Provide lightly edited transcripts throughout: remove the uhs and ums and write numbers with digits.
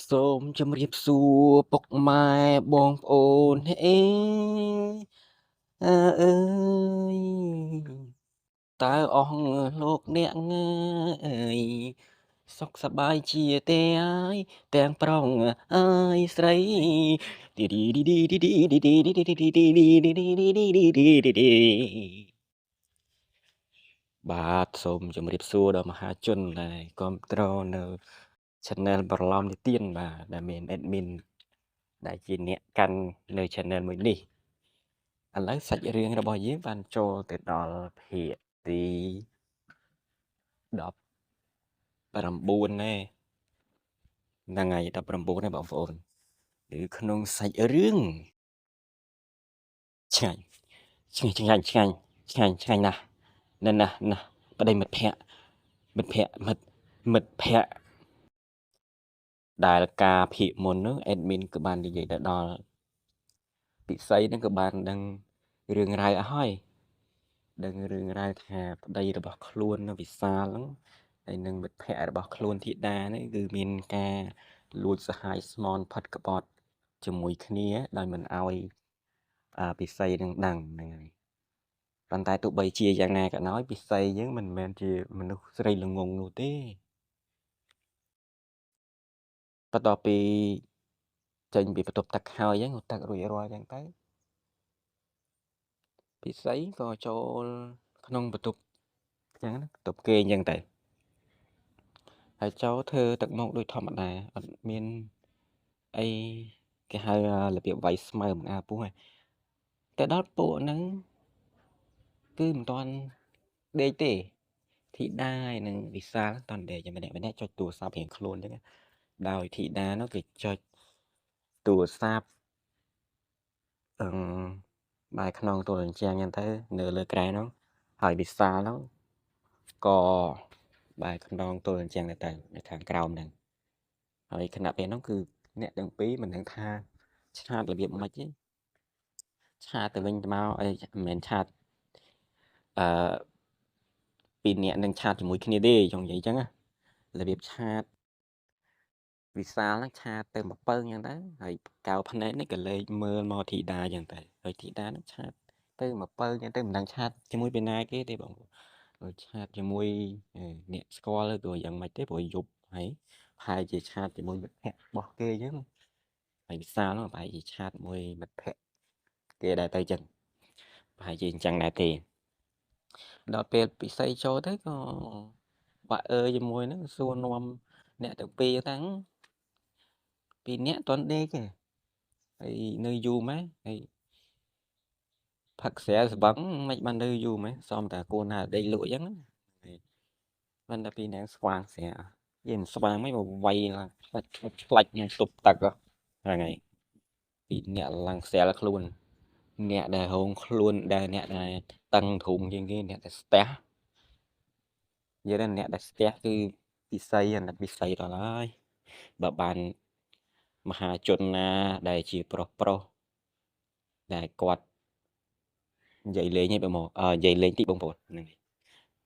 សូមជម្រាបសួរពុកម៉ែបងប្អូនអេអើយតើអស់លោកអ្នកអើយសុខសប្បាយជាទេអើយទាំងប្រុងអើយស្រីបាទសូមជម្រាបសួរដល់មហាជនដែលគ្រប់គ្រងនៅ Channel ប្រឡំនិទានបាទដែលមាន admin ដែលជាអ្នកកាន់នៅ Channel មួយនេះឥឡូវសាច់រឿងរបស់យើងបានចូលទៅដល់ភាគទី19ហ្នឹងហើយ19ហ្នឹងបងប្អូនឬក្នុងសាច់រឿងឆ្ងាញ់ណាស់ណាស់ប្តីមិត្តភ័ក្តិមិត្តភ័ក្តិដែលការភាគមុននោះ admin ក៏បាននិយាយទៅដល់ពិសីហ្នឹងក៏បានដឹងរឿងរ៉ាវអស់ហើយដឹងរឿងរ៉ាវថាប្តីរបស់ខ្លួននៅវិសាលហ្នឹងហើយនឹងមិត្តភ័ក្តិរបស់ខ្លួនធីតានេះគឺមានការលួចសហាយស្មន់ផិតក្បត់ជាមួយគ្នាដោយមិនអោយពិសីនឹងដឹងហ្នឹងហើយប៉ុន្តែទោះបីជាយ៉ាងណាក៏ដោយពិសីយើងមិនមែនជាមនុស្សស្រីល្ងងនោះទេបន្ទាប់ពីចេញពីបន្ទប់ទឹកហើយហ្នឹងទឹករួចរាល់ចឹងទៅពិសីក៏ចូលក្នុងបន្ទប់ចឹងណាបន្ទប់គេចឹងទៅហើយចូលធ្វើទឹកមកដូចធម្មតាអត់មានអីគេហៅរបៀបវាយស្មើមិនអាពោះតែដល់ពួកហ្នឹងគឺមិនទាន់ដេកទេធីតាហើយនឹងវិសាលតន់ដេកម្នាក់ចុចទូរស័ព្ទរៀងខ្លួនចឹងដោយធីតានោះគេចុចទូរស័ព្ទបែរខ្នងទូរអញ្ចឹងចឹងទៅនៅលើក្រែនោះហើយវិសាលនោះក៏បែរខ្នងទូរអញ្ចឹងទៅនៅខាងក្រោមហ្នឹងហើយខណៈពេលនោះគឺអ្នកទាំងពីរមិនដឹងថាឆាតរបៀបម៉េចទេឆាតទៅវិញទៅមកអីមិនមែនឆាតពីរនាក់នឹងឆាតជាមួយគ្នាទេចង់និយាយចឹងណារបៀបឆាតវិសាលហ្នឹងឆាតទៅមកពើចឹងទៅហើយកៅភ្នែកនេះក៏លេចមើលមកធីតាចឹងទៅហើយធីតាហ្នឹងឆាតទៅមកពើចឹងទៅមិនដឹងឆាតជាមួយពីណាគេទេបងប្អូនហើយឆាតជាមួយអ្នកស្គាល់ទៅយ៉ាងម៉េចទេព្រោះយប់ហើយប្រហែលជាឆាតជាមួយមិត្តភ័ក្តិរបស់គេចឹងហើយវិសាលហ្នឹងប្រហែលជាឆាតមួយមិត្តភ័ក្តិគេដែរទៅចឹងប្រហែលជាអញ្ចឹងដែរទេដល់ពេលពិសីចូលទៅក៏បាក់ជាមួយហ្នឹងសួរនាំអ្នកទាំងពីរហ្នឹងពីរនាក់តន់ដេកទេហើយនៅយូរម៉េចហើយផឹកស្រាស្បឹងមិនបាននៅយូរម៉េចសមតាគួរណាដេកលក់អញ្ចឹងមិនតែពីរនាក់ស្វាងស្រាយើងស្វាងមិនមកវាយឡើងផ្លាច់ខ្ញុំទប់ទឹកហ្នឹងហើយពីរនាក់ឡើងស្រាលខ្លួនអ្នកដែលហងខ្លួនដែលអ្នកដែលតឹងធុងជាងគេអ្នកដែលស្ទះនិយាយទៅអ្នកដែលស្ទះគឺពិសីអាណិតពិសីដល់ហើយបើបានមហាជនណាដែលជាប្រុសដែលគាត់និយាយលេងឯងបងនិយាយលេងតិចបងប្អូនហ្នឹង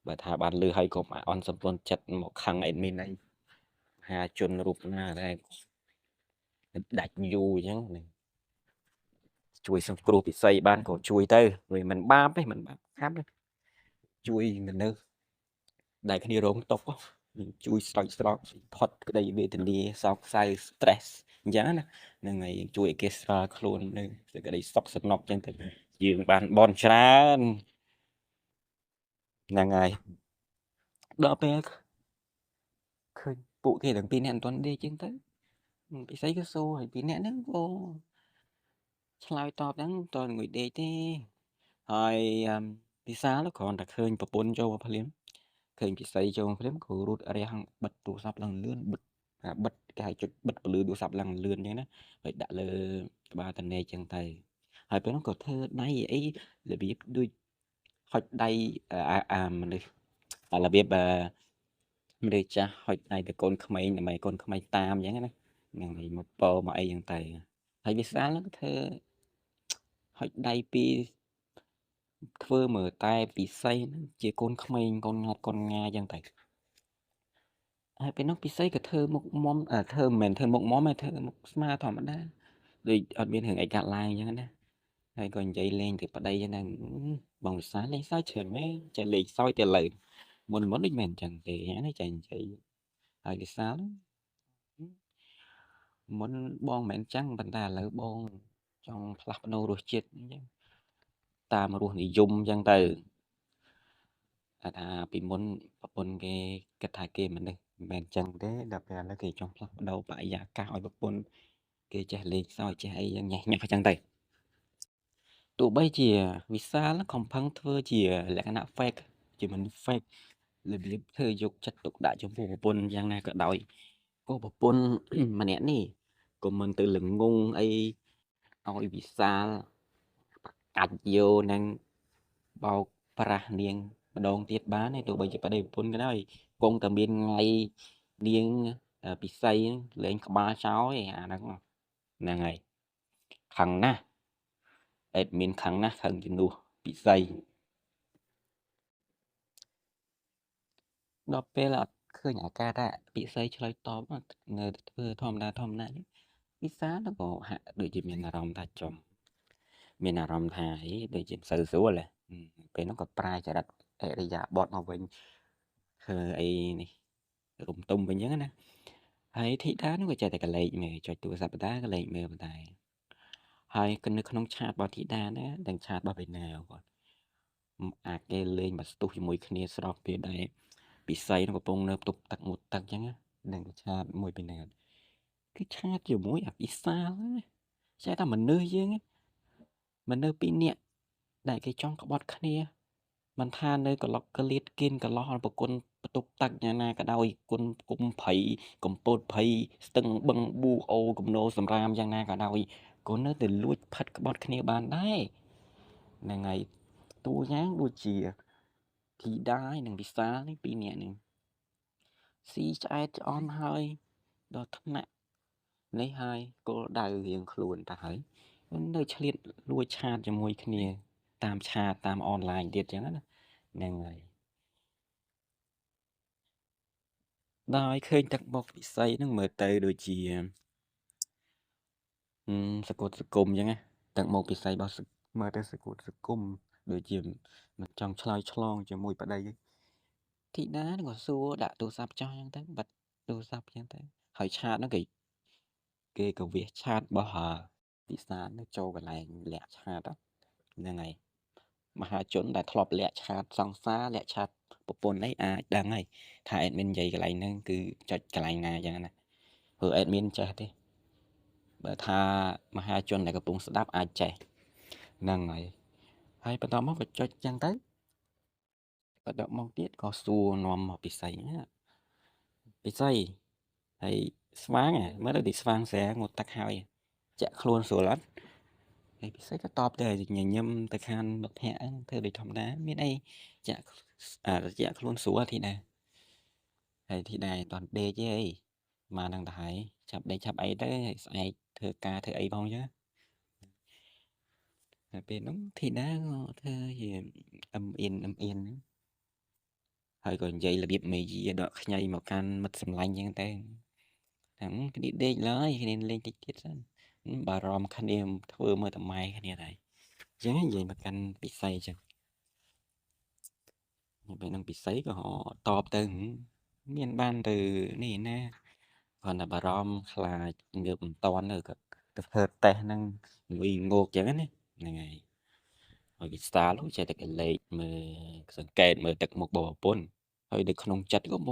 បើថាបានលឺហើយកុំអន់សម្ពន់ចិត្តមកខឹងអេដមីនអីមហាជនរូបណាដែលដាច់យូរអញ្ចឹងជួយសង្គ្រោះពិសីបានក៏ជួយទៅវាមិនបាបទេមិនបាបខាប់ទេជួយមនុស្សដែលគ្នារងទុក្ខជួយស្រោចស្រពផុតក្តីវេទនាសោកសៅ stress អញ្ចឹងណាហ្នឹងហើយជួយឲ្យគេស្រាលខ្លួននៅសេចក្តីសុខសំណុកអញ្ចឹងទៅយើងបានបនច្រើនហ្នឹងហើយដល់ពេលឃើញពួកគេទាំងពីរនាក់មិនទាន់ដេកអញ្ចឹងទៅពិសីក៏សួរហើយពីរនាក់ហ្នឹងក៏ឆ្លើយតបហ្នឹងតើងុយដេកទេហើយពិសាលគ្រាន់តែឃើញប្រពន្ធចូលមកភ្លាមឃើញពិសីចូលមកភ្លាមក៏រត់រះបិទទូរស័ព្ទឡើងលឿនបិទគេហៅចុចបិទពលឺទូរស័ព្ទឡើងលឿនអញ្ចឹងណាហើយដាក់លើក្បាលតនេអញ្ចឹងទៅហើយពេលនោះក៏ធ្វើដៃអីរបៀបដូចហុចដៃមនុស្សរបៀបមនុស្សចាស់ហុចដៃទៅកូនក្មេងដើម្បីកូនក្មេងតាមអញ្ចឹងណាហ្នឹងហើយមកពោមកអីអញ្ចឹងទៅហើយវិសាលហ្នឹងក៏ធ្វើហុចដៃពីធ្វើមើលតែពិសីហ្នឹងជាកូនក្មេងកូនងាត់កូនងាអញ្ចឹងទៅ ហើយពេលនោះពិសេសក៏ធ្វើមុខមុំធ្វើមិនមែនធ្វើមុខមុំទេធ្វើមុខស្មាធម្មតាដូចអត់មានរឿងអីកាត់ឡើងអញ្ចឹងណាហើយក៏និយាយលេងទៅប្តីចឹងណាបងវិសាលេងសើចច្រើនមែនចេះលេងសើចទៅលើមុនដូចមិនអញ្ចឹងទេណាចេះនិយាយហើយវិសាលមុនបងមិនអញ្ចឹងប៉ុន្តែឥឡូវបងចង់ផ្លាស់ប្ដូររសជាតិអញ្ចឹងតាមរសនិយមអញ្ចឹងទៅថាពីមុនប្រពន្ធគេគិតថាគេមនុស្សមិនមែនអញ្ចឹងទេដល់ពេលឥឡូវគេចង់ផ្លាស់ប្ដូរបរិយាកាសឲ្យប្រពន្ធគេចេះលេងសើចចេះអីយ៉ាងញ៉េះញ៉ាស់អញ្ចឹងទៅទោះបីជាវិសាលខំផឹងធ្វើជាលក្ខណៈ fake ជាមនុស្ស fake របៀបធ្វើយកចិត្តទុកដាក់ចំពោះប្រពន្ធយ៉ាងណាក៏ដោយក៏ប្រពន្ធម្នាក់នេះក៏មិនទៅល្ងងអីឲ្យវិសាលកាច់យកនឹងបោកប្រាស់នាងម្ដងទៀតបានទេទោះបីជាប្តីប្រពន្ធក៏ដោយគង់តែមានថ្ងៃនាងពិសីលេងក្បាលចោលឯអាហ្នឹងហើយខឹងណាស់អេតមានខឹងណាស់ខឹងជំនួសពិសីដល់ពេលអត់ឃើញអាការៈពិសីឆ្លើយតបនៅធ្វើធម្មតានេះវិសាលក៏ហាក់ដូចជាមានអារម្មណ៍ថាចំមានអារម្មណ៍ថាអីដូចជាមិនសូវស្រួលពេលនោះក៏ប្រែចរិតអរិយាបថមកវិញធ្វើអីនេះរុំទុំវិញអញ្ចឹងណាហើយធីតានោះក៏ចេះតែកលេចមើលចុចទូរស័ព្ទបណ្ដាកលេចមើលបណ្ដាហើយនៅក្នុងឆាតរបស់ធីតាណាទាំងឆាតរបស់បេណាគាត់អាចគេលេងមកស្ទុះជាមួយគ្នាស្របពេលដែរពិសីនឹងកំពុងនៅផ្ទប់ទឹកមុតទឹកអញ្ចឹងនឹងឆាតមួយបេណាគឺឆាតជាមួយអភិសាលចេះតែមនុស្សយើងមនុស្សពីរនាក់ដែលគេចង់ក្បត់គ្នាមិនថានៅក្លុកក្លៀតគៀនកលោះប្រគុណបន្ទប់ទឹកយ៉ាងណាក៏ដោយគុណគុំភ័យកំពតភ័យស្ទឹងបឹងប៊ូអូកំណោសម្រាមយ៉ាងណាក៏ដោយក៏នៅតែលួចផិតក្បត់គ្នាបានដែរហ្នឹងហើយតួយ៉ាងដូចជាធីតានិងវិសាលនេះពីរនាក់នេះស៊ីឆ្អែតឆ្អន់ហើយដល់ថ្នាក់នេះហើយគោលដៅរៀងខ្លួនទៅហើយនៅឆ្លៀតលួចឆាតជាមួយគ្នាតាមឆាតតាមអនឡាញទៀតអញ្ចឹងណាហ្នឹងហើយដោយឃើញទឹកមុខពិសីហ្នឹងមើលទៅដូចជាសកុតសគុំអញ្ចឹងណាទឹកមុខពិសីរបស់មើលទៅសកុតសគុំដូចជាមិនចង់ឆ្លើយឆ្លងជាមួយប្តីធីតានឹងក៏សួរដាក់ទូរស័ព្ទចោលអញ្ចឹងទៅបិទទូរស័ព្ទអញ្ចឹងទៅហើយឆាតហ្នឹងគេក៏វាឆាតរបស់ពិសានៅចូលកន្លែងលាក់ឆាតហ្នឹងហើយមហាជនដែលធ្លាប់លាក់ឆាតសង្សារលាក់ឆាតប្រពន្ធអីអាចដឹងហើយថាអេដមីននិយាយកន្លែងហ្នឹងគឺចុចកន្លែងណាអញ្ចឹងណាព្រោះអេដមីនចេះទេបើថាមហាជនដែលកំពុងស្ដាប់អាចចេះហ្នឹងហើយបន្តមកក៏ចុចអញ្ចឹងទៅបន្តមកទៀតក៏សួរនាំមកពិសីពិសីហើយស្វាងមើលទៅស្វាងស្រាងត់ទឹកហើយចាក់ខ្លួនស្រួលអត់ហើយពិសេសក៏តបទៅញញឹមទៅខាងមិត្តភ័ក្ដិធ្វើដូចធម្មតាមានអីចាក់ខ្លួនស្រួលធីតាហើយធីតាអត់តដេកទេមកនឹងទៅហើយចាប់ដេកចាប់អីទៅស្អែកធ្វើការធ្វើអីផងចឹងហើយពេលហ្នឹងធីតាក៏ធ្វើជាអឹមអៀនហ្នឹងហើយក៏និយាយរបៀបមេយាដកខ្ញីមកកាន់មិត្តសម្លាញ់ចឹងទៅហ្នឹងគ្នាដេកឡើយគ្នាលេងតិចទៀតសិនបារម្ភគ្នាធ្វើមើលតម៉ែគ្នាដែរអញ្ចឹងនិយាយមកកាន់ពិសីអញ្ចឹងពេលហ្នឹងពិសីក៏តបទៅមានបានទៅនេះណាគាត់តែបារម្ភខ្លាចងើបមិនតន់ទៅក៏ទៅធ្វើតេស្តហ្នឹងមួយងោកអញ្ចឹងណាហ្នឹងហើយហើយវិសាលចេះតែកលេចមើលសង្កេតមើលទឹកមុខបបប្រពន្ធហើយនៅក្នុងចិត្តក៏ព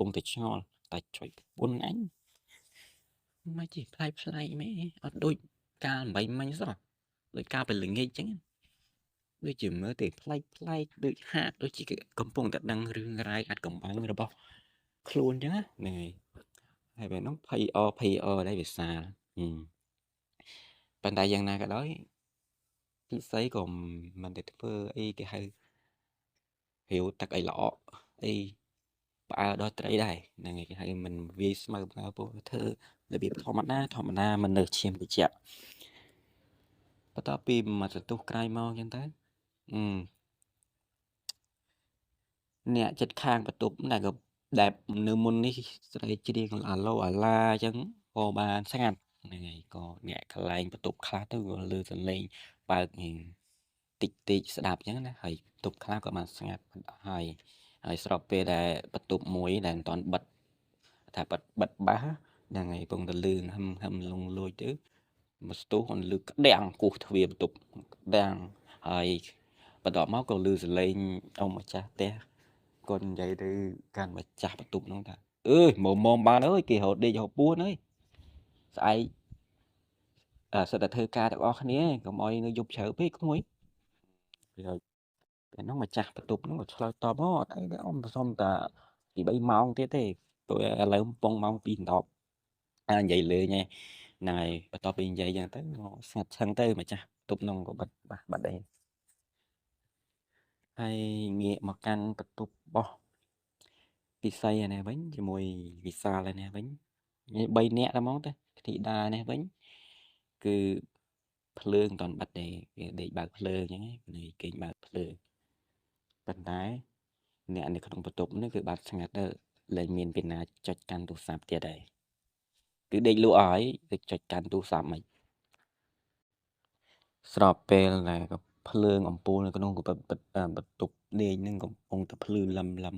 ងតែឆ្ងល់តែចុយប្រពន្ធអញមិនជិះផ្លែកមែនអត់ដូចកាល8មិញសោះដូចកាលពេលល្ងាចអញ្ចឹងដូចជាមើលទៅផ្លែកដូចហាក់ដូចជាកំពុងតែដឹងរឿងរ៉ាវអាចកំបាំងរបស់ខ្លួនអញ្ចឹងហ្នឹងហើយពេលហ្នឹងភ័យដែរវាសាប៉ុន្តែយ៉ាងណាក៏ដោយពិសីក៏មិនទៅធ្វើអីគេហៅរាវទឹកអីល្អអីផ្អើដល់ត្រីដែរហ្នឹងគេហៅមិនវាយស្មៅប្រើពោះធ្វើរបៀបធម្មតាមិននៅឈាមតិចបន្ទាប់ពីមួយសន្ទុះក្រោយមកអញ្ចឹងទៅអ្នកចិត្តខាងបន្ទប់ដែលក៏ ដែលនៅមុននេះស្រីច្រៀងអាឡូអាឡាអញ្ចឹងក៏បានស្ងាត់ហ្នឹងហើយក៏អ្នកកន្លែងបន្ទប់ខ្លះទៅក៏ឮសំឡេងបើកតិចតិចស្ដាប់អញ្ចឹងណាហើយបន្ទប់ខ្លះក៏បានស្ងាត់ហើយស្របពេលដែលបន្ទប់មួយដែលមិនទាន់បិទថាបិទបាសហ្នឹងហើយពងតលឺហឹមលងលួយទៅមកស្ទុះគាត់លឺក្តាំងគោះទ្វារបន្ទប់ក្តាំងហើយបន្ទាប់មកក៏ឮសំឡេងអ៊ំម្ចាស់ផ្ទះគាត់និយាយទៅកាន់ម្ចាស់បន្ទប់ហ្នឹងថាអើយមកបានអើយគេរត់ដេករត់ពួនអើយស្អែកសិតតែធ្វើការទាំងអស់គ្នាកុំអោយនៅយប់ជ្រៅពេកក្មួយហើយពេលហ្នឹងម្ចាស់បន្ទប់ហ្នឹងក៏ឆ្លើយតបអត់អីទេអ៊ំសុំតាពី3ម៉ោងទៀតទេព្រោះឥឡូវកំពុងម៉ោង2 10និយាយលេងហ្នឹងហើយបន្ទាប់ពីនិយាយចឹងទៅស្ងាត់ឈឹងទៅម្ចាស់បន្ទប់ហ្នឹងក៏បាត់ដែរហើយងាកមកកាន់បន្ទប់របស់ពិសីឯនេះវិញជាមួយវិសាលឯនេះវិញ3នាក់តែហ្មងទៅធីតានេះវិញគឺភ្លើងតន់បាត់ទេគេដេកបើកភ្លើងអញ្ចឹងនេះគេបើកភ្លើងប៉ុន្តែអ្នកនៅក្នុងបន្ទប់នេះគឺបាត់ស្ងាត់ទៅលែងមានពីណាចុចកាន់ទូរស័ព្ទទៀតហើយគឺដេកលក់អស់ហើយទៅចុចកាន់ទូរស័ព្ទមិនស្របពេលដែលភ្លើងអំពូលនៅក្នុងបន្ទប់លេងហ្នឹងកំពុងតែភ្លឺលឹមពណ៌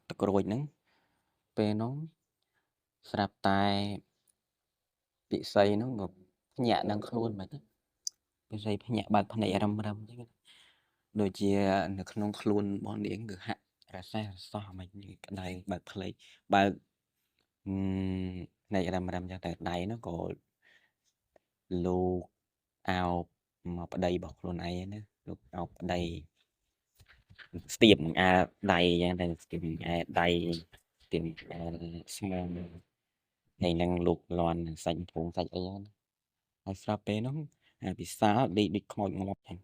ទឹកក្រូចហ្នឹងពេលហ្នឹងស្រាប់តែពិសីហ្នឹងក៏ភ្ញាក់នឹងខ្លួនមិនទៅពិសីភ្ញាក់បើកភ្នែករឹមអញ្ចឹងដូចជានៅក្នុងខ្លួនរបស់នាងគឺហាក់រសះរសោះមិនក្តៅបើកភ្លេចបើកភ្នែករឹមអញ្ចឹងតែដៃហ្នឹងក៏លោកអោបមកប្តីរបស់ខ្លួនឯងណាលោកអោបប្តីស្ទាបនឹងអាដៃអញ្ចឹងតែស្ទាបនឹងអាដៃស្ទាបស្មងហើយនឹងលោកលន់សាច់ធំសាច់អីហ្នឹងហើយស្រាប់ពេលហ្នឹងអាពិសាដេកដូចខ្មោចងាប់ចឹង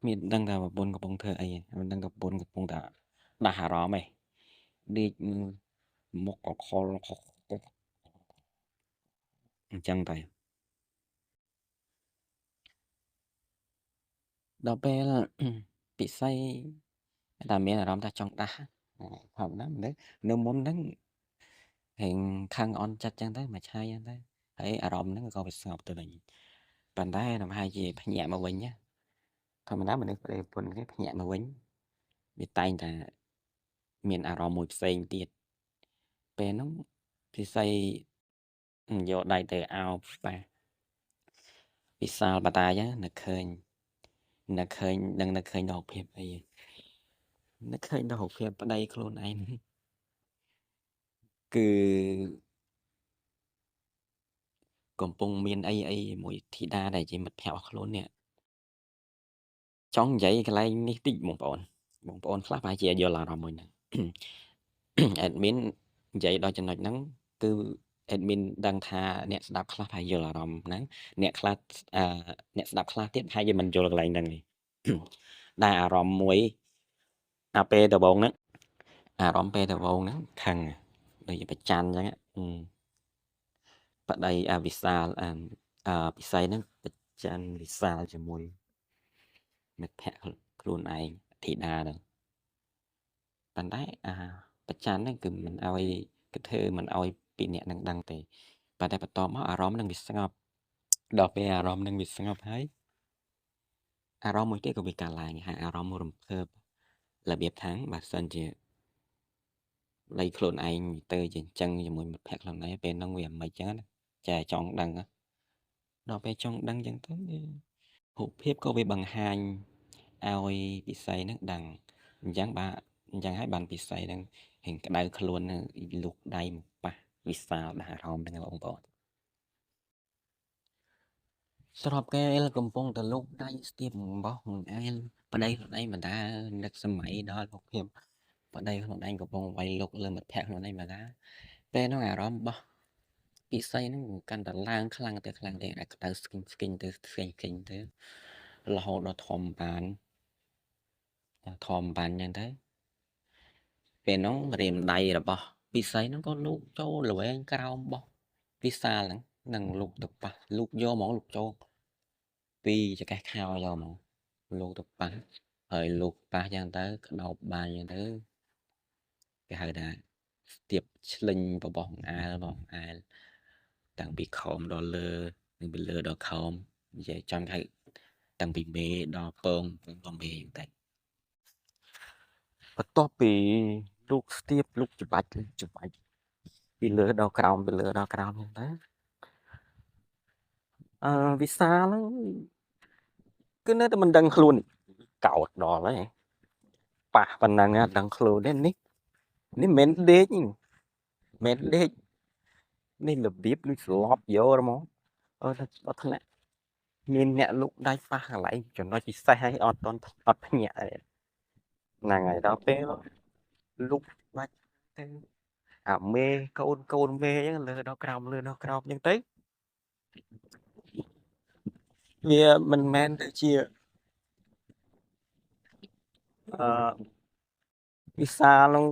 មានដឹងថាប្រពន្ធកំពុងធ្វើអីមិនដឹងប្រពន្ធកំពុងតែដាស់អារម្មណ៍ឯងដេកមុខកខលអញ្ចឹងតែដល់ពេលពិសីតែមានអារម្មណ៍ថាចង់ដាស់ធម្មតានៅមុនហ្នឹងហេងខឹងអន់ចិត្តចឹងទៅមួយឆាយចឹងទៅហើយអារម្មណ៍ហ្នឹងក៏វាស្ងប់ទៅវិញប៉ុន្តែប្រហែលជាភ្ញាក់មកវិញណាធម្មតាមនុស្សប្តីប្រពន្ធគ្នាភ្ញាក់មកវិញវាតែងតែមានអារម្មណ៍មួយផ្សេងទៀតពេលហ្នឹងពិសីយកដៃទៅអោបប៉ះវិសាលបតាចឹងនឹកឃើញដល់ភាពអីនឹកឃើញដល់ភាពប្តីខ្លួនឯងគឺកំពុងមានអីមួយធីតាដែលជាមិត្តភក្តិរបស់ខ្លួននេះចង់និយាយកន្លែងនេះតិចបងប្អូនខ្លះប្រហែលជាយល់អារម្មណ៍មួយហ្នឹងadmin និយាយដល់ចំណុចហ្នឹងគឺ admin ដឹងថាអ្នកស្ដាប់ខ្លះប្រហែលយល់អារម្មណ៍ហ្នឹងអ្នកខ្លះអ្នកស្ដាប់ខ្លះទៀតប្រហែលជាមិនយល់កន្លែងហ្នឹងទេដែលអារម្មណ៍មួយពេលដំបូងហ្នឹងអារម្មណ៍ពេលដំបូងហ្នឹងខឹងដូចជាប្រច័ណ្ឌអញ្ចឹងប្តីវិសាលពិសីហ្នឹងប្រច័ណ្ឌវិសាលជាមួយមិត្តភក្តិខ្លួនឯងធីតាហ្នឹងប៉ុន្តែប្រច័ណ្ឌហ្នឹងគឺមិនអោយគិតធ្វើមិនអោយពីអ្នកនឹងដឹងទេប៉ុន្តែបន្ទាប់មកអារម្មណ៍នឹងវាស្ងប់ដល់ពេលអារម្មណ៍នឹងវាស្ងប់ហើយអារម្មណ៍មួយទៀតក៏វាកើតឡើងហើយអារម្មណ៍រំភើបរបៀបថាបើសិនជាលៃខ្លួនឯងទៅជាអញ្ចឹងជាមួយមិត្តភក្តិខ្លួនឯងពេលហ្នឹងវាមិនអញ្ចឹងណាចាចង់ដឹងដល់ពេលចង់ដឹងអញ្ចឹងទៅរូបភាពក៏វាបង្ហាញឲ្យពិសីហ្នឹងដឹងអញ្ចឹងហើយបានពិសីហ្នឹងហេងក្តៅខ្លួនលូកដៃមកប៉ះវិសាលដាក់អារម្មណ៍ហ្នឹងបងប្អូនស្របពេលកំពុងតែលូកដៃស្ទាបរបស់ខ្លួនឯងប្តីខ្លួនឯងមិនដានឹកសម័យដល់រូបភាពប្តីខ្លួនឯងកំពុងវាយលុកលើមិត្តភក្តិខ្លួនឯងមិនដាពេលហ្នឹងអារម្មណ៍របស់ពិសីហ្នឹងកាន់តែឡើងខ្លាំងទៅអាក្តៅស្គិញទៅរហូតដល់ធំបានអញ្ចឹងទៅពេលហ្នឹងរៀមដៃរបស់ពិសីហ្នឹងក៏លូកចូលល្វែងក្រោមរបស់វិសាលហ្នឹងនឹងលូកទៅប៉ះលូកយកហ្មងលូកចូលពីចកេះខោយកហ្មងលូកទៅប៉ះ ហើយលោកប៉ះយ៉ាងទៅក្តោបបាយយ៉ាងទៅគេហៅថាស្ទាបឆ្លេញរបស់អែលតាំងពីខំដល់លើនិងពីលើដល់ខំនិយាយចំហៅតាំងពីមេដល់ពងដល់មេយ៉ាងទៅបន្ទាប់ពីលោកស្ទាបលោកច្បាច់ពីលើដល់ក្រោមយ៉ាងទៅវិសាលហ្នឹងគឺនៅតែមិនដឹងខ្លួនកោតដល់ហើយប៉ះប៉ុណ្ណឹងអត់ដឹងខ្លួនទេនេះមិនដេកនេះរបៀបដូចស្លាប់យកហ្មងអត់ថ្នាក់មានអ្នកលុកដៃប៉ះកន្លែងចំណុចពិសេសហើយអត់ភ្ញាក់ហ្នឹងហើយដល់ពេលលុកបាច់ទៅអាមេកូនមេអញ្ចឹងលើដល់ក្រោមអញ្ចឹងទៅវាមិនមែនទៅជាវិសាលនឹង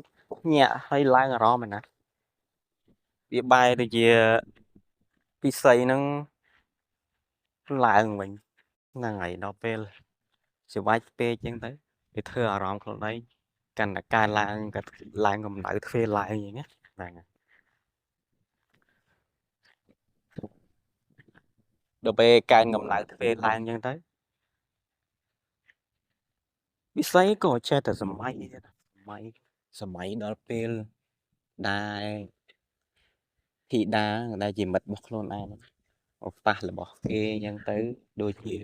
ញាក់ហើយឡើងអារម្មណ៍ណាវាបែរទៅជាពិសីនឹងឡើងវិញហ្នឹងហើយដល់ពេលច្រវាច់ពេកអញ្ចឹងទៅវាធ្វើអារម្មណ៍ខ្លួនឯងកាន់តែកើនឡើងកម្ដៅទ្វេឡើងអញ្ចឹងណាហ្នឹងហើយដល់ពេលកើនកម្ដៅទ្វេឡើងអញ្ចឹងទៅវិស័យក៏ចេះតែសម័យដល់ពេលដែលធីតាដែលជាមិត្តរបស់ខ្លួនឯងអូប៉ះរបស់គេអញ្ចឹងទៅដូចជា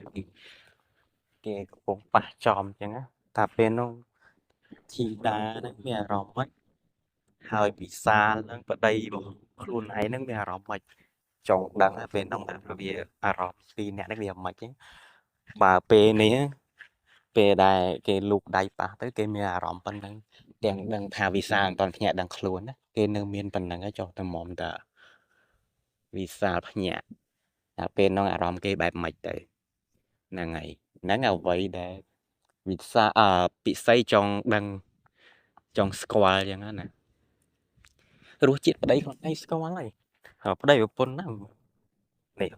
គេកំពុងប៉ះចំអញ្ចឹងណាតែពេលនោះធីតាហ្នឹងមានអារម្មណ៍មិនហើយពិសាលនឹងប្តីរបស់ខ្លួនឯងហ្នឹងមានអារម្មណ៍មិនចង់ដឹងថាពេលនោះវាអារម្មណ៍ពីរអ្នកនេះវាមិនទេបើពេលនេះពេលដែលគេលូកដៃប៉ះទៅគេមានអារម្មណ៍ប៉ុណ្ណឹងទាំងដឹងថាវិសាលមិនទាន់ភ្ញាក់ដឹងខ្លួនណាគេនៅមានប៉ុណ្ណឹងហើយចុះតែមុំតាវិសាលភ្ញាក់តែពេលនោះអារម្មណ៍គេបែបម៉េចទៅហ្នឹងហើយហ្នឹងអ្វីដែលវិសាពិសីចង់ដឹងចង់ស្គាល់អញ្ចឹងណារសជាតិប្តីខ្លួនឯងស្គាល់ហើយប្តីប្រពន្ធណានេះ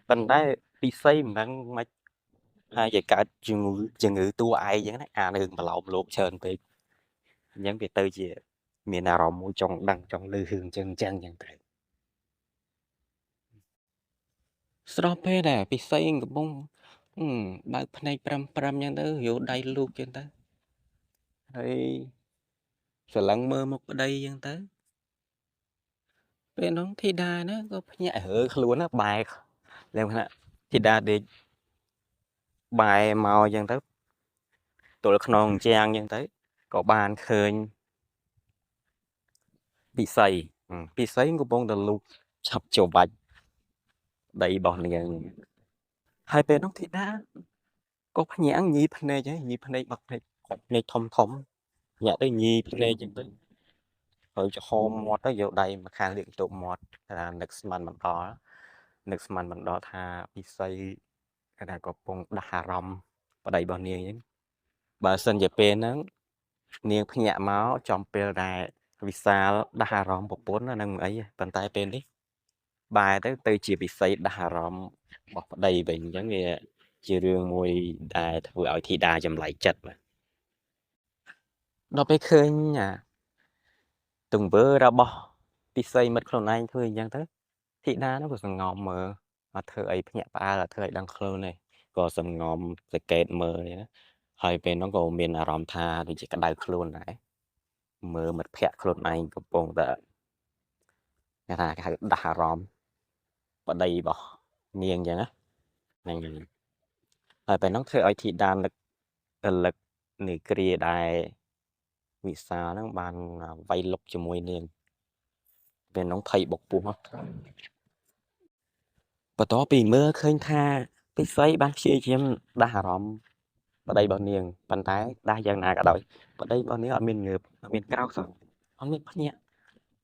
ប៉ុន្តែពិសីមិនដឹងមិនហើយជាកើតជំងឺតួឯងអញ្ចឹងណាអារឿងប្រឡោមលោកច្រើនពេកអញ្ចឹងវាទៅជាមានអារម្មណ៍មួយចង់ដឹងចង់លឺរឿងអញ្ចឹងទៅស្ដោះពេលដែរពិសីកំពុងបើកភ្នែក5អញ្ចឹងទៅយកដៃលូកអញ្ចឹងទៅហើយស្រឡឹងមើលមុខប្តីអញ្ចឹងទៅពេលនោះធីតាណាក៏ភ្ញាក់រើខ្លួនណាបែកឡើងថាធីតាដេកបែរមកអញ្ចឹងទៅទល់ខ្នងជាងអញ្ចឹងទៅក៏បានឃើញពិសីកំពុងតែលូកឆាប់ច្រវាច់ដីរបស់នាងហើយពេលនោះធីតាក៏ភ្ញាក់ញីភ្នែកបាក់ភ្នែកធំភ្ញាក់ទៅញីភ្នែកអញ្ចឹងទៅហើយចំហមាត់ទៅយកដៃម្ខាងលាកទៅមាត់ថានឹកស្មានមិនដល់ថាពិសីគេថាកំពុងដាស់អារម្មណ៍ប្តីរបស់នាងអញ្ចឹងបើសិនជាពេលហ្នឹងនាងភ្ញាក់មកចំពេលដែលវិសាលដាស់អារម្មណ៍ប្រពន្ធហ្នឹងមិនអីប៉ុន្តែពេលនេះបែរទៅជាពិសីដាស់អារម្មណ៍របស់ប្តីវិញអញ្ចឹងវាជារឿងមួយដែលធ្វើឲ្យធីតាចម្លែកចិត្តបាទដល់ពេលឃើញទង្វើរបស់ពិសីមិត្តខ្លួនឯងធ្វើអញ្ចឹងទៅធីតានោះក៏សង្ងំមើលអត់ធ្វើអីភ្ញាក់ផ្អើលអត់ធ្វើអីដឹងខ្លួនទេក៏សង្ងំសង្កេតមើលណាហើយពេលនោះក៏មានអារម្មណ៍ថាដូចជាក្តៅខ្លួនដែរមើលមិត្តភ័ក្តិខ្លួនឯងកំពុងតែគេហៅដាស់អារម្មណ៍ប្តីរបស់នាងអញ្ចឹងណាហ្នឹងហើយពេលនោះធ្វើឲ្យធីតានឹករលឹកនៃគ្រាដែលវិសាលហ្នឹងបានវាយលុកជាមួយនាងពេលនោះភ័យបុកពោះបន្ទាប់ពីមើលឃើញថាពិសីបានព្យាយាមដាស់អារម្មណ៍ប្តីរបស់នាងប៉ុន្តែដាស់យ៉ាងណាក៏ដោយប្តីរបស់នាងអត់មានងើបអត់មានក្រោកសោះអត់មានភ្ញាក់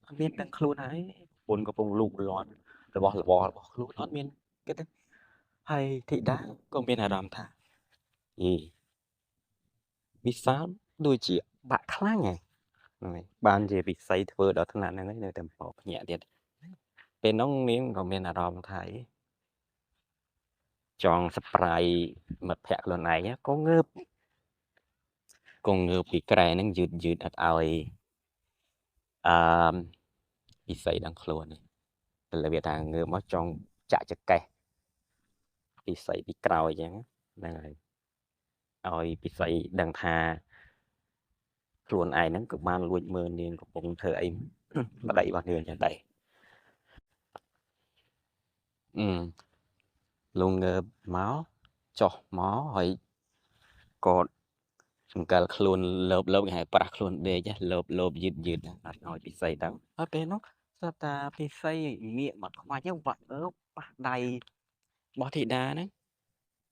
អត់មានដឹងខ្លួនហើយប្រពន្ធកំពុងលូកលាន់របស់ខ្លួនអត់មានគេទេហើយធីតាក៏មានអារម្មណ៍ថាវិសាលដូចជាបាក់ខ្លាំងហ្នឹងហើយបានជាពិសីធ្វើដល់ថ្នាក់ហ្នឹងហើយនៅតែបោកភ្ញាក់ទៀតពេលនោះនាងក៏មានអារម្មណ៍ថាចង់សប្រៃមិត្តភក្តិខ្លួនឯងក៏ងើប គង់ងើបពីក្រែហ្នឹងយឺតអត់ឲ្យអឺពិសីដឹងខ្លួនទេតែលើវាថាងើបមកចង់ចាក់ចកេះពិសីពីក្រោយអញ្ចឹងហ្នឹងហើយឲ្យពិសីដឹងថាខ្លួនឯងហ្នឹងក៏បានលួចមើលនាងកំពុងធ្វើអីប្តីរបស់នាងចឹងដែរលោកងើបមកចុះមកហើយក៏សង្កលខ្លួនលើបគេហៅប្រាស់ខ្លួនដេកលើបយឺតអត់ឲ្យពិសីដឹងហើយពេលនោះស្រាប់តាពិសីងាកមកខ្វាច់ហ្នឹងវាក់ប៉ះដៃរបស់ធីតាហ្នឹង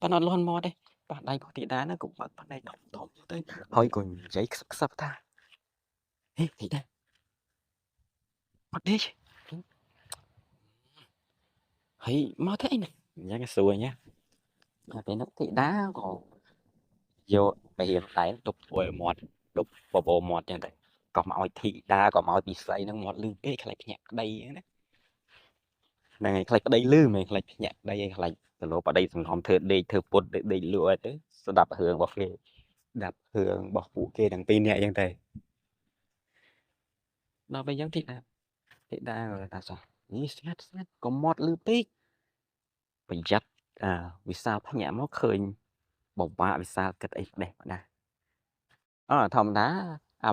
ប៉ុន្តែអត់លន់មកទេប៉ះដៃរបស់ធីតាហ្នឹងក៏បើកប៉ះដៃធំទៅហើយក៏និយាយខ្សឹបថាហេធីតាមកដេកហើយមកធ្វើអីហ្នឹងអញ្ចឹងសួរអញ្ចឹងហើយពេលនោះធីតាក៏យកទៅរៀងដៃទប់ពួយមាត់ទប់បបោមាត់អញ្ចឹងទៅក៏មកឲ្យធីតាក៏មកឲ្យពិសីហ្នឹងមាត់លឺពេកខ្លាចភ្ញាក់ក្តីហ្នឹងណាហ្នឹងហើយខ្លាចប្តីលឺមិនខ្លាចភ្ញាក់ប្តីឯងខ្លាចទៅលោកប្តីសង្ឃំធ្វើដេកធ្វើពុតដេកលក់ទៅស្ដាប់រឿងរបស់គេស្ដាប់រឿងរបស់ពួកគេទាំងពីរនាក់អញ្ចឹងទៅដល់ពេលអញ្ចឹងធីតាក៏ថាសោះនេះស្ងាត់ក៏មាត់លឺពេកប្រយ័ត្នវិសាលភ្ញាក់មកឃើញបបាក់វិសាលគិតអីផ្ដេសម្ដាធម្មតា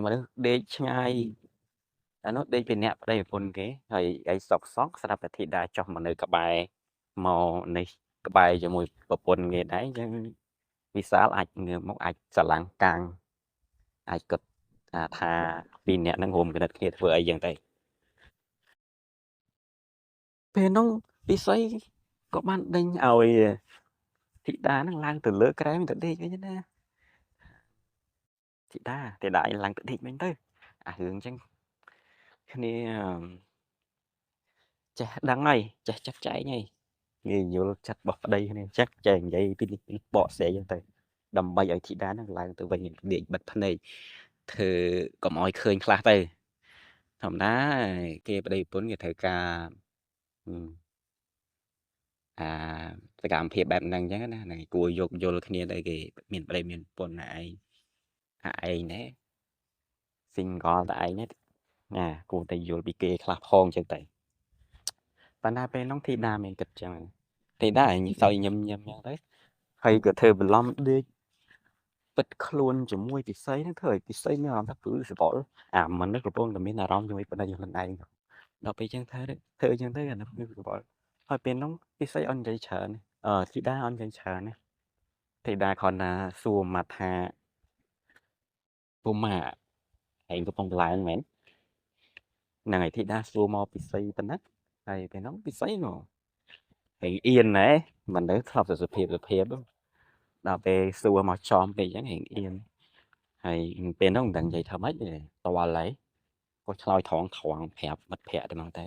មនុស្សដេកឆ្ងាយអានោះដេកពីអ្នកប្តីប្រពន្ធគេហើយឯសក់ស្រាប់តែធីតាចុះមកនៅក្បែរមកនេះក្បែរជាមួយប្រពន្ធគេដែរអញ្ចឹងវិសាលអាចងើបមកអាចស្រឡាំងកាំងអាចគិតថាពីរអ្នកហ្នឹងរួមគណិតគ្នាធ្វើអីចឹងទៅពេលហ្នឹងពិសីក៏បានដេញឲ្យធីតាហ្នឹងឡើងទៅលើក្រែមទៅដេកវិញណាធីតាឯងឡើងទៅដេកវិញទៅអារឿងអញ្ចឹងគ្នាចេះដឹងហើយចេះចាត់ចែងហើយងាយយល់ចិត្តរបស់ប្តីគ្នាចេះចេះនិយាយពីបកស្រាយចឹងទៅដើម្បីឲ្យធីតាហ្នឹងឡើងទៅវិញដេកបិទភ្នែកធ្វើកុំឲ្យឃើញខ្លះទៅធម្មតាគេប្តីប្រពន្ធគេត្រូវការសកម្មភាពបែបហ្នឹងអញ្ចឹងណាហ្នឹងគួរយោគយល់គ្នាទៅគេមានប្តីមានប្រពន្ធឯងឯងណា single តែឯងណាគួរតែយល់ពីគេខ្លះផងអញ្ចឹងទៅប៉ុន្តែពេលហ្នឹងធីតាមានគិតអញ្ចឹងធីតាឯងសើញញឹមអញ្ចឹងទៅហើយក៏ធ្វើបន្លំដេកពិតខ្លួនជាមួយពិសីហ្នឹងធ្វើឲ្យពិសីមានអារម្មណ៍ថាព្រឺសបល់មិននេះកំពុងតែមានអារម្មណ៍ជាមួយប្តីខ្លួនឯងដល់ពេលអញ្ចឹងធ្វើអញ្ចឹងទៅអានោះព្រឺសបល់ហើយពេលហ្នឹងពិសីអត់និយាយច្រើនធីតាអត់និយាយច្រើនណាធីតាគ្រាន់តែសួរមកថាពុំម៉ាឯងកំពុងឡើងមែនហ្នឹងហើយធីតាសួរមកពិសីប៉ុណ្ណាហើយពេលហ្នឹងពិសីនោះហេងអៀនណែមិនទៅធ្លាប់តែសុភាពដល់ពេលសួរមកចំពេកអញ្ចឹងហេងអៀនហើយពេលហ្នឹងមិនដឹងនិយាយថាម៉េចទេតវល់ហើយក៏ឆ្លើយត្រង់ប្រាប់មិត្តភ័ក្តិតែហ្មងតែ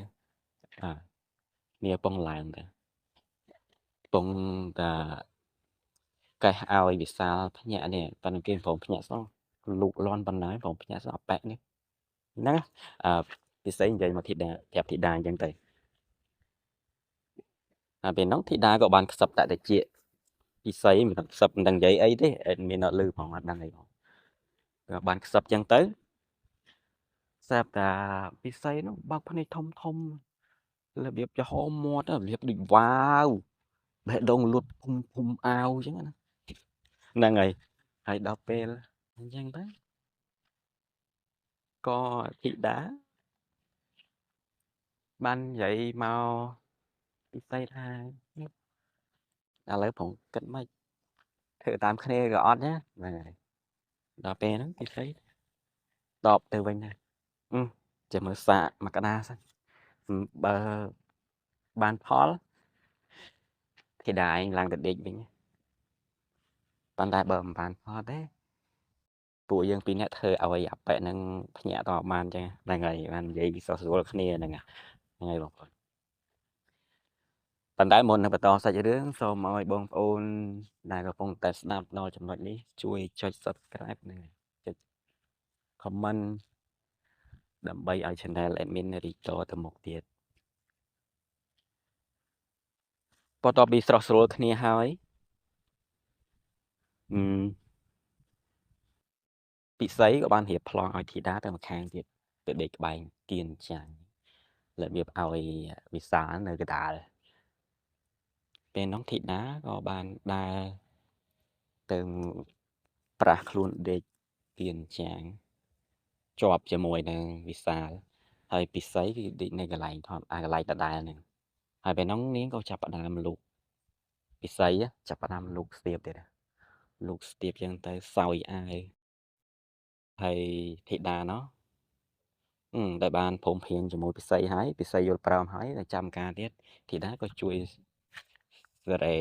គ្នាពងឡើងទៅពងតាកេះឲ្យវិសាលភ្ញាក់នេះប៉ុន្តែគេព្រមភ្ញាក់សោះលូកលាន់ប៉ុណ្ណាព្រមភ្ញាក់សោះអប៉ែកនេះហ្នឹងពិសេសនិយាយមកធីតាប្រាប់ធីតាអញ្ចឹងទៅពេលហ្នឹងធីតាក៏បានខ្សឹបតតិចពិសីមិនខ្សឹបមិនដឹងនិយាយអីទេមានអត់លឺផងអត់ដឹងអីផងក៏បានខ្សឹបអញ្ចឹងទៅស្រាប់តាពិសីនោះបើកភ្នែកធំរបៀបចំហមាត់របៀបដូចវ៉ាវបេះដូងលូតភុំអាវអញ្ចឹងណាហ្នឹងហើយដល់ពេលអញ្ចឹងទៅក៏ធីតាបាននិយាយមកពិសីថាឥឡូវប្រងគិតមិនធ្វើតាមគ្នាក៏អត់ណាហ្នឹងហើយដល់ពេលហ្នឹងពិសីតបទៅវិញណាចាំមើលសាកមកក្តារសិនបើបានផលធីតាឯងឡើងទៅដេកវិញប៉ុន្តែបើមិនបានផលទេពួកយើងពីរនាក់ធ្វើឲ្យអាប៉ែហ្នឹងភ្ញាក់តបានអញ្ចឹងហ្នឹងហើយបាននិយាយសោះស្រួលគ្នាហ្នឹងហើយបងប្អូនប៉ុន្តែមុននឹងបន្តសាច់រឿងសូមឲ្យបងប្អូនដែលកំពុងតែស្ដាប់ដល់ចំណុចនេះជួយចុច Subscribe និងចុច Comment ដើម្បីឲ្យ Channel Admin រីកតទៅមុខទៀតបន្ទាប់ពីស្រស់ស្រួលគ្នាហើយ ពិសីក៏បានរៀបប្លង់ឲ្យធីតាទៅម្ខាងទៀតទៅដេកក្បែងទៀនចាញ់របៀបឲ្យវិសាលនៅកណ្ដាលពេលនោះធីតាក៏បានដើរទៅប្រាស់ខ្លួនដេកទៀនចាញ់ជាប់ជាមួយនឹងវិសាលហើយពិសីគឺដេកនៅកន្លែងធម្មតាកន្លែងដដែលហ្នឹងហើយពេលនោះនាងក៏ចាប់ផ្ដើមលូកពិសីចាប់ផ្ដើមលូកស្ទាបទៀតលូកស្ទាបចឹងទៅសោយអាវហើយធីតានោះដែលបានព្រមព្រៀងជាមួយពិសីហើយពិសីយល់ព្រមហើយតែចាំការទៀតធីតាក៏ជួយសេរី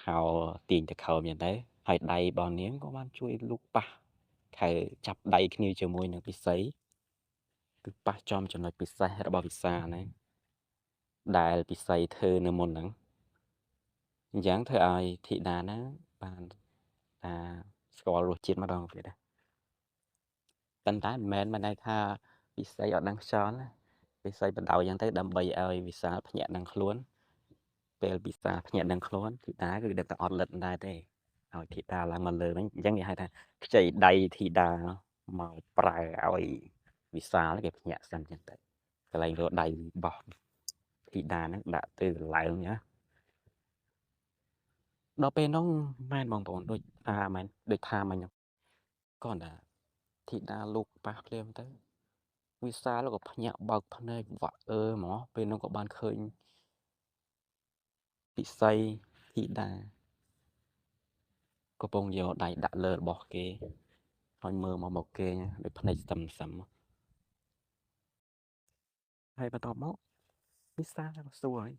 ខោទាញទៅខោមានទៅហើយដៃរបស់នាងក៏បានជួយលូកប៉ះខៅចាប់ដៃគ្នាជាមួយនឹងពិសីគឺប៉ះចំចំណុចពិសេសរបស់វិសាហ្នឹងដែលពិសីធ្វើនៅមុនហ្នឹងអញ្ចឹងធ្វើឲ្យធីតាណាបានថាស្គាល់រសជាតិម្ដងទៀតដែរប៉ុន្តែមិនមែនន័យថាពិសីអត់ដឹងខ្យល់ណាពិសីបដ ாய் យ៉ាងទៅដើម្បីឲ្យវិសាលភ្ញាក់នឹងខ្លួនពេលវិសាលភ្ញាក់នឹងខ្លួនធីតាគឺដឹងតែអត់លិតដែរទេឲ្យធីតាឡើងមកលើវិញអញ្ចឹងគេហៅថាខ្ចីដៃធីតាមកប្រើឲ្យវិសាលគេភ្ញាក់សិនអញ្ចឹងទៅកន្លែងរកដៃរបស់ធីតាហ្នឹងដាក់ទៅឡើងណាដល់ពេលនោះមែនបងប្អូនដូចថាមែនដូចថាមិញគាត់ថាធីតាលូកប៉ះភ្លាមទៅវិសាលក៏ភ្ញាក់បើកភ្នែកវ៉ាក់ហ្មងពេលនោះក៏បានឃើញពិសីធីតាកំពុងយកដៃដាក់លើរបស់គេហើយមើលមកគេដូចភ្នែកស្ទឹមសឹមហើយបន្ទាប់មកពិសាក៏សួរហើយ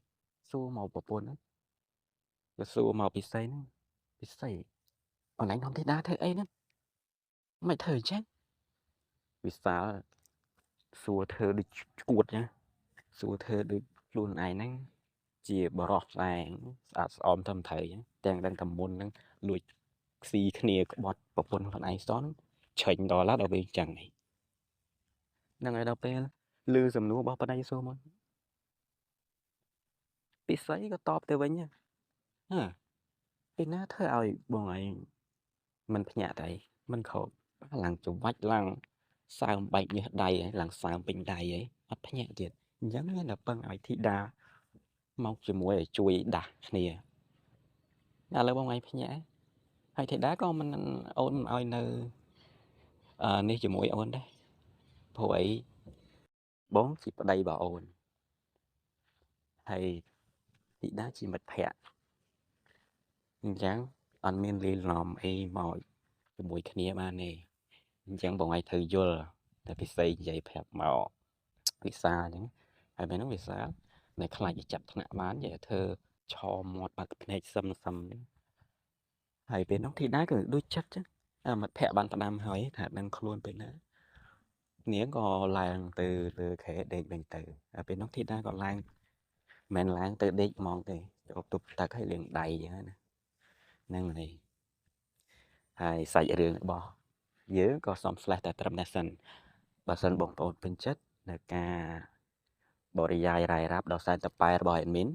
សួរមកប្រពន្ធក៏សួរមកពិសីហ្នឹងពិសីអនឡាញក្នុងធីតាធ្វើអីហ្នឹងមិនធ្វើអញ្ចឹងវិសាលសួរធ្វើដូចឈួតណាសួរធ្វើដូចខ្លួនឯងហ្នឹងជាបរោះស្អាងស្អាតស្អំត្រឹមត្រូវទាំងដឹងតែមុនហ្នឹងលួចស៊ីគ្នាក្បត់ប្រពន្ធខ្លួនឯងសនឆេញដល់ដល់ពេលអញ្ចឹងហ្នឹងហើយដល់ពេលឮសំណួររបស់ប្តីសួរមកពិសីក៏តបទៅវិញពីណាធ្វើឲ្យបងឯងមិនភ្ញាក់តែមិនខកឡើងច្រវាច់ឡើងសើមបែកញើសដៃឡើងសើមពេញដៃអត់ភ្ញាក់ទៀតអញ្ចឹងមានតែពឹងឲ្យធីតាមកជាមួយឲ្យជួយដាស់គ្នាឥឡូវបងឯងភ្ញាក់ហើយធីតាក៏មិនអូនមិនឲ្យនៅនេះជាមួយអូនដែរព្រោះអីបងជាប្តីរបស់អូនហើយធីតាជាមិត្តភក្តិអញ្ចឹងអត់មានលីឡំអីមកជាមួយគ្នាបានទេអញ្ចឹងបងឯងត្រូវយល់តែពិសីនិយាយប្រាប់មកវិសាអញ្ចឹងហើយពេលហ្នឹងវិសានៅខ្លាចចាប់ថ្នាក់បាននិយាយធ្វើឆោមាត់បាត់ភ្នែកសឹមហើយពេលនោះធីតាក៏ដូចចិត្តចឹងមិត្តភក្តិបានផ្ដាំហើយថាដឹងខ្លួនពេលណានាងក៏ឡើងទៅលើខែដេកវិញទៅហើយពេលនោះធីតាក៏ឡើងមិនឡើងទៅដេកហ្មងទេចូលទប់ទឹកឲ្យលាងដៃចឹងណាហ្នឹងហើយសាច់រឿងរបស់យើងក៏សូមស្លេះតែត្រឹមនេះសិនបើសិនបងប្អូនពេញចិត្តនៅការបរិយាយរាយរាប់ដល់សែនតប៉ែរបស់ admin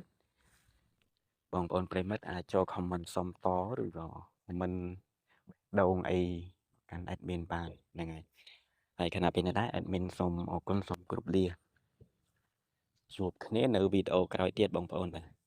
បងប្អូនប្រិមិត្តអាចចូល comment សុំតឬក៏ comment ដងអីកាន់ admin បានហ្នឹងហើយខណៈពេលនេះដែរ admin សូមអរគុណសូមគោរពលាជួបគ្នានៅវីដេអូក្រោយទៀតបងប្អូនបាទ